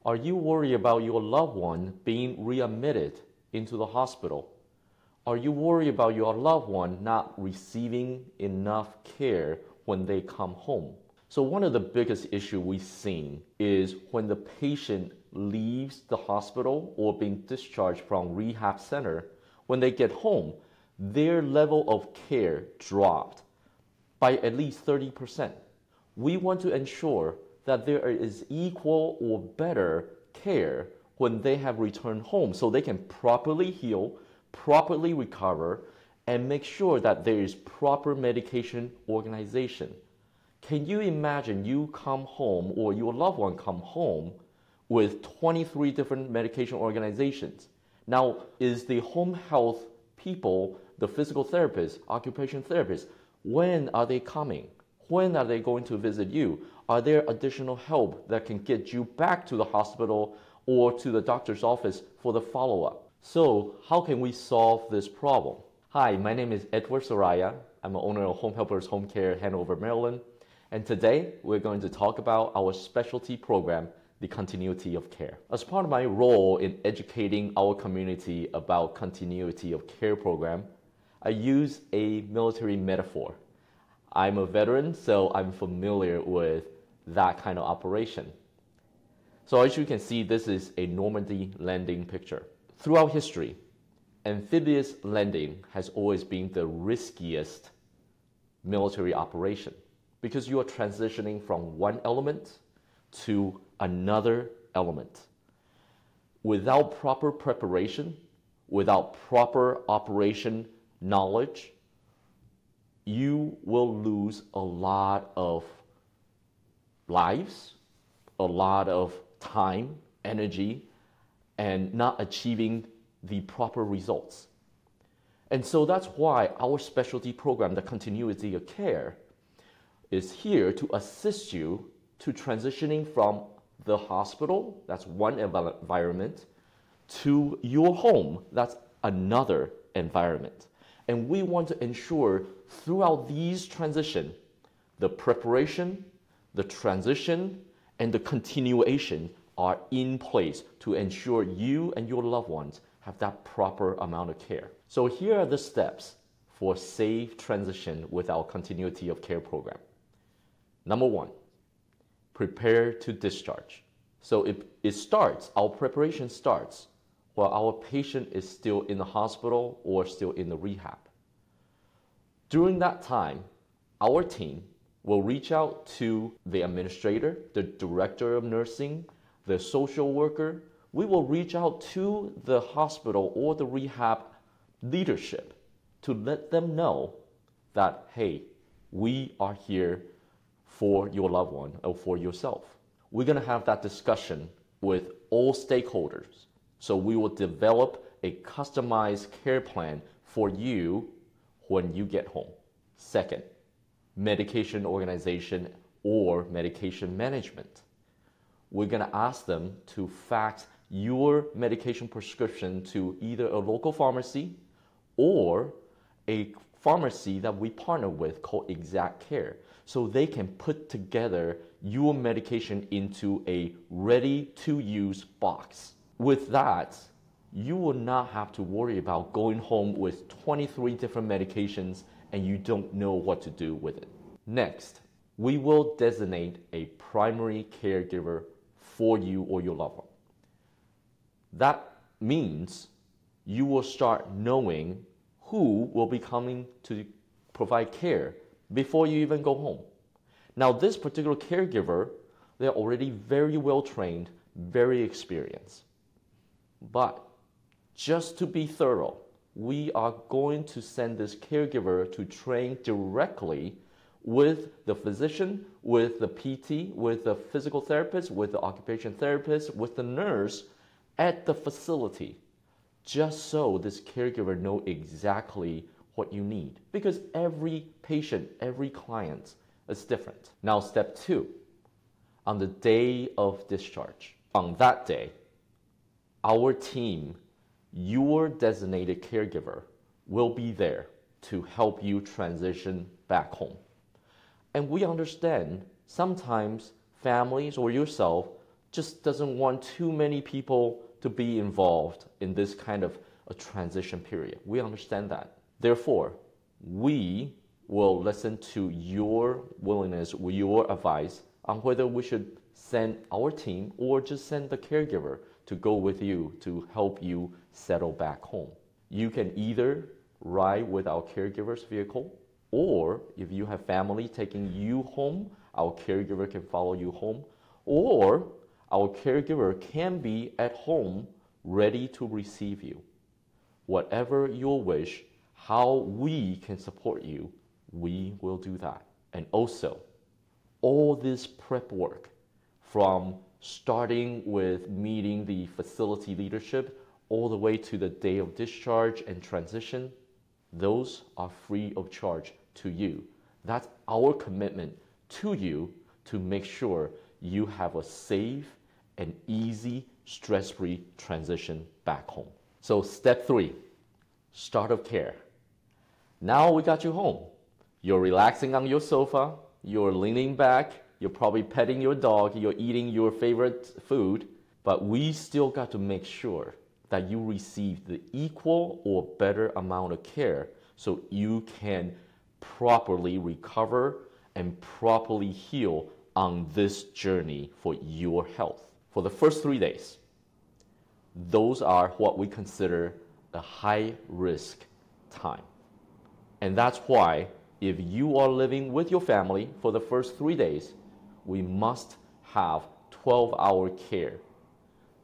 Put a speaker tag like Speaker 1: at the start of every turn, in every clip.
Speaker 1: Are you worried about your loved one being readmitted into the hospital? Are you worried about your loved one not receiving enough care when they come home? So one of the biggest issues we've seen is when the patient leaves the hospital or being discharged from rehab center, when they get home, their level of care dropped by at least 30%. We want to ensure that there is equal or better care when they have returned home so they can properly heal, properly recover, and make sure that there is proper medication organization. Can you imagine you come home or your loved one come home with 23 different medication organizations? Now, is the home health people, the physical therapists, occupational therapists, when are they coming? When are they going to visit you? Are there additional help that can get you back to the hospital or to the doctor's office for the follow-up? So how can we solve this problem? Hi, my name is Edward Soraya. I'm the owner of Home Helpers Home Care Hanover, Maryland. And today we're going to talk about our specialty program, the continuity of care. As part of my role in educating our community about continuity of care program, I use a military metaphor. I'm a veteran, so I'm familiar with that kind of operation. So as you can see, this is a Normandy landing picture. Throughout history, amphibious landing has always been the riskiest military operation because you are transitioning from one element to another element. Without proper preparation, without proper operation knowledge, you will lose a lot of lives, a lot of time, energy, and not achieving the proper results. And so that's why our specialty program, the continuity of care, is here to assist you to transitioning from the hospital, that's one environment, to your home, that's another environment. And we want to ensure throughout these transitions, the preparation, the transition, and the continuation are in place to ensure you and your loved ones have that proper amount of care. So here are the steps for safe transition with our continuity of care program. Number one, prepare to discharge. So our preparation starts while our patient is still in the hospital or still in the rehab. During that time, our team will reach out to the administrator, the director of nursing, the social worker. We will reach out to the hospital or the rehab leadership to let them know that, hey, we are here for your loved one or for yourself. We're going to have that discussion with all stakeholders. So we will develop a customized care plan for you when you get home. Second, medication organization or medication management. We're going to ask them to fax your medication prescription to either a local pharmacy or a pharmacy that we partner with called Exact Care, so they can put together your medication into a ready-to-use box. With that, you will not have to worry about going home with 23 different medications and you don't know what to do with it. Next, we will designate a primary caregiver for you or your loved one. That means you will start knowing who will be coming to provide care before you even go home. Now, this particular caregiver, they're already very well trained, very experienced. But just to be thorough, we are going to send this caregiver to train directly with the physician, with the PT, with the physical therapist, with the occupational therapist, with the nurse at the facility, just so this caregiver knows exactly what you need. Because every patient, every client is different. Now, step two, on the day of discharge, on that day, our team, your designated caregiver, will be there to help you transition back home. And we understand sometimes families or yourself just doesn't want too many people to be involved in this kind of a transition period. We understand that. Therefore, we will listen to your willingness, your advice on whether we should send our team or just send the caregiver to go with you to help you settle back home. You can either ride with our caregiver's vehicle, or if you have family taking you home, our caregiver can follow you home, or our caregiver can be at home ready to receive you. Whatever your wish, how we can support you, we will do that. And also, all this prep work, from starting with meeting the facility leadership all the way to the day of discharge and transition, those are free of charge to you. That's our commitment to you to make sure you have a safe and easy, stress-free transition back home. So step 3, start of care. Now we got you home. You're relaxing on your sofa, you're leaning back, you're probably petting your dog, you're eating your favorite food, but we still got to make sure that you receive the equal or better amount of care so you can properly recover and properly heal on this journey for your health. For the first 3 days, those are what we consider the high risk time. And that's why if you are living with your family for the first 3 days, we must have 12-hour care,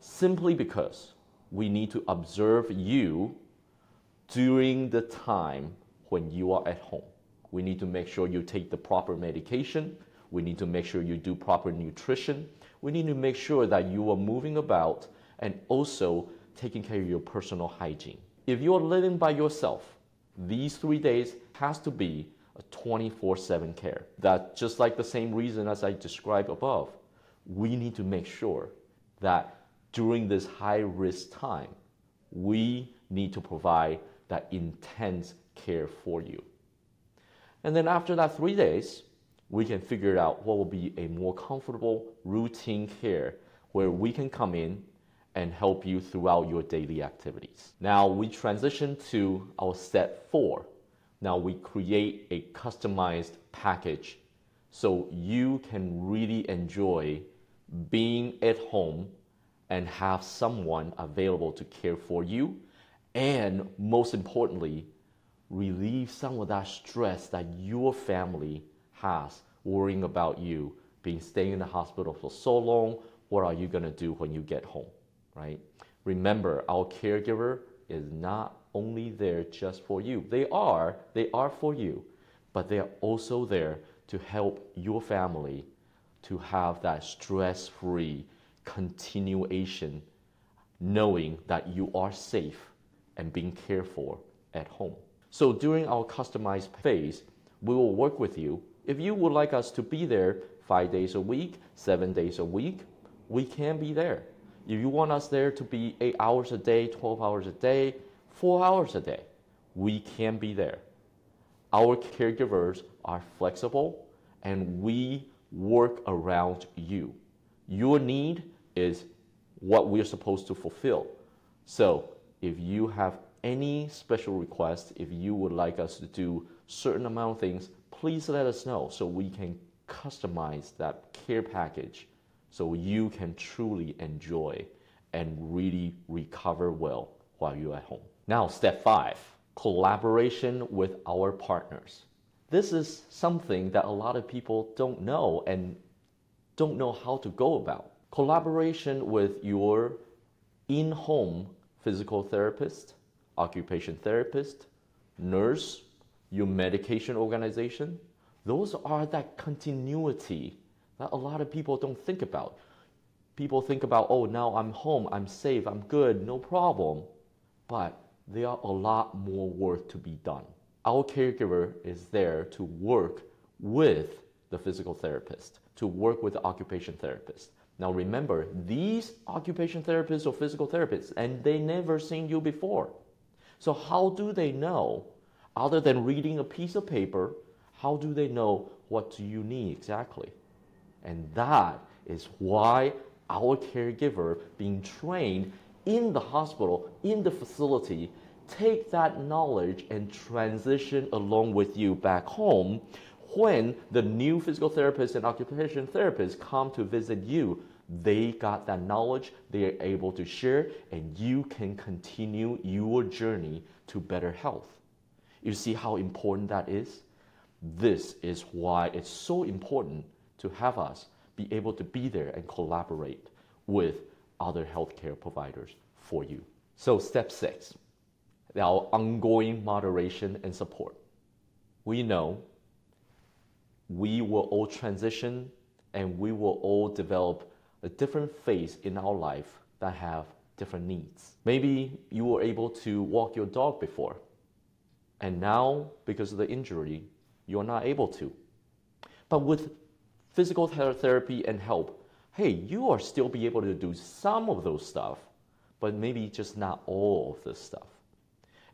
Speaker 1: simply because we need to observe you during the time when you are at home. We need to make sure you take the proper medication. We need to make sure you do proper nutrition. We need to make sure that you are moving about and also taking care of your personal hygiene. If you are living by yourself, these 3 days has to be a 24/7 care. That, just like the same reason as I described above, we need to make sure that during this high risk time, we need to provide that intense care for you. And then after that 3 days, we can figure out what will be a more comfortable routine care where we can come in and help you throughout your daily activities. Now we transition to our step 4. Now we create a customized package so you can really enjoy being at home and have someone available to care for you, and most importantly, relieve some of that stress that your family has worrying about you staying in the hospital for so long. What are you going to do when you get home, right? Remember, our caregiver is not only there just for you. They are for you, but they are also there to help your family to have that stress-free continuation, knowing that you are safe and being cared for at home. So during our customized phase, we will work with you. If you would like us to be there 5 days a week, 7 days a week, we can be there. If you want us there to be 8 hours a day, 12 hours a day, 4 hours a day, we can be there. Our caregivers are flexible and we work around you. Your need is what we're supposed to fulfill. So if you have any special requests, if you would like us to do certain amount of things, please let us know so we can customize that care package so you can truly enjoy and really recover well while you're at home. Now, step 5, collaboration with our partners. This is something that a lot of people don't know and don't know how to go about. Collaboration with your in-home physical therapist, occupation therapist, nurse, your medication organization, those are that continuity that a lot of people don't think about. People think about, oh, now I'm home, I'm safe, I'm good, no problem. But there are a lot more work to be done. Our caregiver is there to work with the physical therapist, to work with the occupation therapist. Now remember, these occupation therapists or physical therapists, and they never seen you before. So how do they know, other than reading a piece of paper, how do they know what do you need exactly? And that is why our caregiver being trained in the hospital, in the facility, take that knowledge and transition along with you back home. When the new physical therapists and occupational therapists come to visit you, they got that knowledge, they are able to share, and you can continue your journey to better health. You see how important that is? This is why it's so important to have us be able to be there and collaborate with other healthcare providers for you. So step 6, our ongoing moderation and support. We know we will all transition and we will all develop a different phase in our life that have different needs. Maybe you were able to walk your dog before, and now because of the injury, you're not able to. But with physical therapy and help, hey, you are still be able to do some of those stuff, but maybe just not all of this stuff.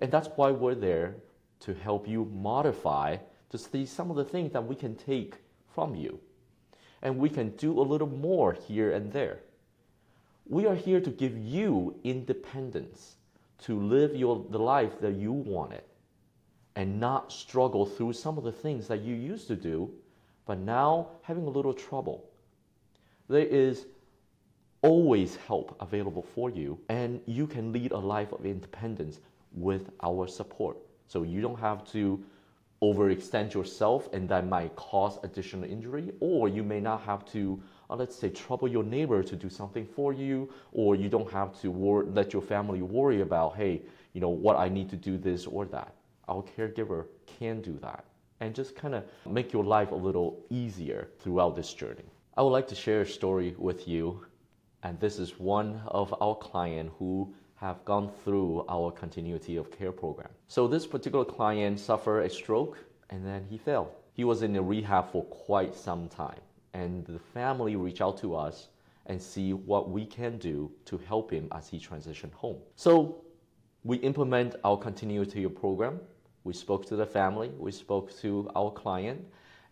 Speaker 1: And that's why we're there to help you modify to see some of the things that we can take from you. And we can do a little more here and there. We are here to give you independence to live the life that you wanted and not struggle through some of the things that you used to do, but now having a little trouble. There is always help available for you, and you can lead a life of independence with our support. So you don't have to overextend yourself, and that might cause additional injury, or you may not have to, let's say, trouble your neighbor to do something for you, or you don't have to let your family worry about, hey, what I need to do this or that. Our caregiver can do that and just kind of make your life a little easier throughout this journey. I would like to share a story with you, and this is one of our clients who have gone through our continuity of care program. So this particular client suffered a stroke and then he fell. He was in a rehab for quite some time, and the family reached out to us and see what we can do to help him as he transitioned home. So we implement our continuity of program. We spoke to the family, we spoke to our client,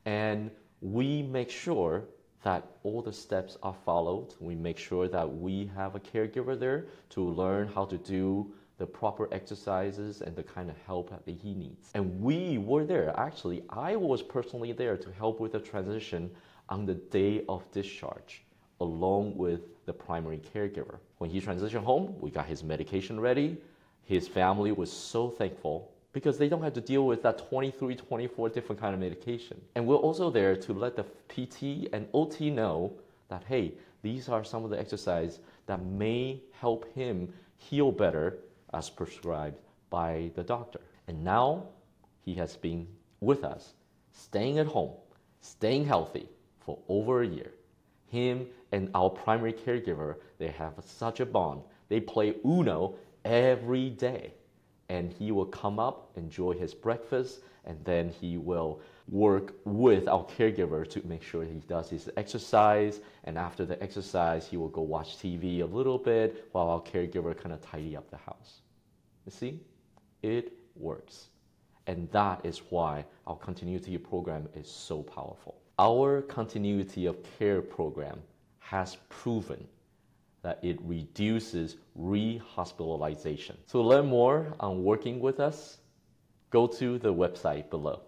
Speaker 1: and we make sure that all the steps are followed. We make sure that we have a caregiver there to learn how to do the proper exercises and the kind of help that he needs. And we were there. Actually, I was personally there to help with the transition on the day of discharge, along with the primary caregiver. When he transitioned home, we got his medication ready. His family was so thankful because they don't have to deal with that 23, 24 different kind of medication. And we're also there to let the PT and OT know that, hey, these are some of the exercises that may help him heal better as prescribed by the doctor. And now he has been with us, staying at home, staying healthy for over a year. Him and our primary caregiver, they have such a bond. They play Uno every day. And he will come up, enjoy his breakfast, and then he will work with our caregiver to make sure he does his exercise. And after the exercise, he will go watch TV a little bit while our caregiver kind of tidy up the house. You see, it works. And that is why our continuity program is so powerful. Our continuity of care program has proven that it reduces rehospitalization. To learn more on working with us, go to the website below.